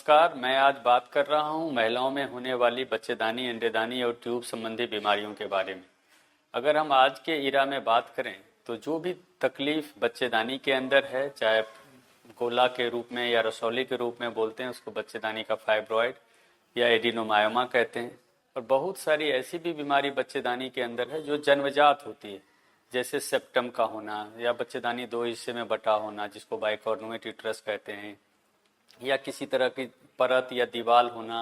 नमस्कार। मैं आज बात कर रहा हूं महिलाओं में होने वाली बच्चेदानी, अंडेदानी और ट्यूब संबंधी बीमारियों के बारे में। अगर हम आज के इरा में बात करें तो जो भी तकलीफ बच्चेदानी के अंदर है, चाहे गोला के रूप में या रसौली के रूप में बोलते हैं उसको, बच्चेदानी का फाइब्रॉयड या एडिनोमायोमा कहते हैं। और बहुत सारी ऐसी भी बीमारी बच्चेदानी के अंदर है जो जन्मजात होती है, जैसे सेप्टम का होना या बच्चेदानी दो हिस्से में बटा होना जिसको बाइकॉर्नुएट यूट्रस कहते हैं, या किसी तरह की परत या दीवार होना,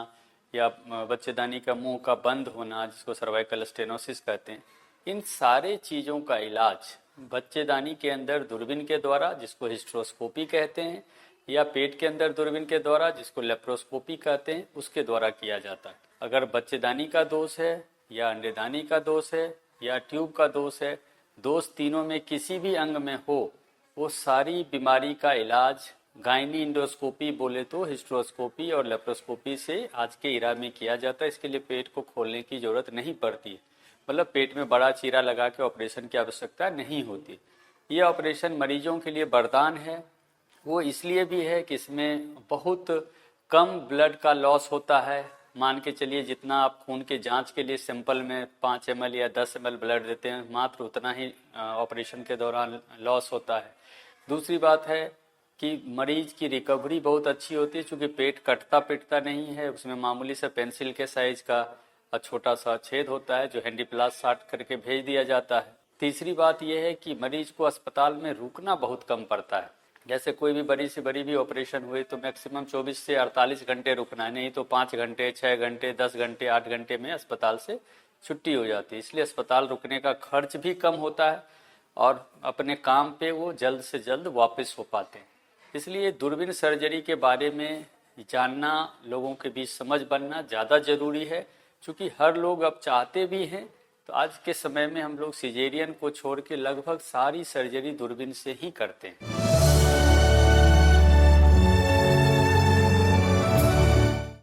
या बच्चेदानी का मुंह का बंद होना जिसको सर्वाइकल स्टेनोसिस कहते हैं। इन सारे चीज़ों का इलाज बच्चेदानी के अंदर दूरबीन के द्वारा जिसको हिस्ट्रोस्कोपी कहते हैं, या पेट के अंदर दूरबीन के द्वारा जिसको लेप्रोस्कोपी कहते हैं, उसके द्वारा किया जाता है। अगर बच्चेदानी का दोष है या अंडेदानी का दोष है या ट्यूब का दोष है, दोष तीनों में किसी भी अंग में हो, वो सारी बीमारी का इलाज गायनी इंडोस्कोपी बोले तो हिस्ट्रोस्कोपी और लेप्रोस्कोपी से आज के इरा में किया जाता है। इसके लिए पेट को खोलने की जरूरत नहीं पड़ती, मतलब पेट में बड़ा चीरा लगा के ऑपरेशन की आवश्यकता नहीं होती। ये ऑपरेशन मरीजों के लिए वरदान है। वो इसलिए भी है कि इसमें बहुत कम ब्लड का लॉस होता है। मान के चलिए जितना आप खून के जांच के लिए सिंपल में 5 ml या 10 ml ब्लड देते हैं, मात्र उतना ही ऑपरेशन के दौरान लॉस होता है। दूसरी बात है कि मरीज की रिकवरी बहुत अच्छी होती है, क्योंकि पेट कटता पिटता नहीं है। उसमें मामूली सा पेंसिल के साइज का छोटा सा छेद होता है जो हैंडीप्लास साट करके भेज दिया जाता है। तीसरी बात यह है कि मरीज को अस्पताल में रुकना बहुत कम पड़ता है। जैसे कोई भी बड़ी से बड़ी भी ऑपरेशन हुई तो मैक्सिमम 24 से 48 घंटे रुकना है, नहीं तो 5 घंटे, 6 घंटे, 10 घंटे, 8 घंटे में अस्पताल से छुट्टी हो जाती है। इसलिए अस्पताल रुकने का खर्च भी कम होता है और अपने काम पे वो जल्द से जल्द वापस हो पाते हैं। इसलिए दूरबीन सर्जरी के बारे में जानना, लोगों के बीच समझ बनना ज़्यादा ज़रूरी है, क्योंकि हर लोग अब चाहते भी हैं। तो आज के समय में हम लोग सिजेरियन को छोड़ के लगभग सारी सर्जरी दूरबीन से ही करते हैं।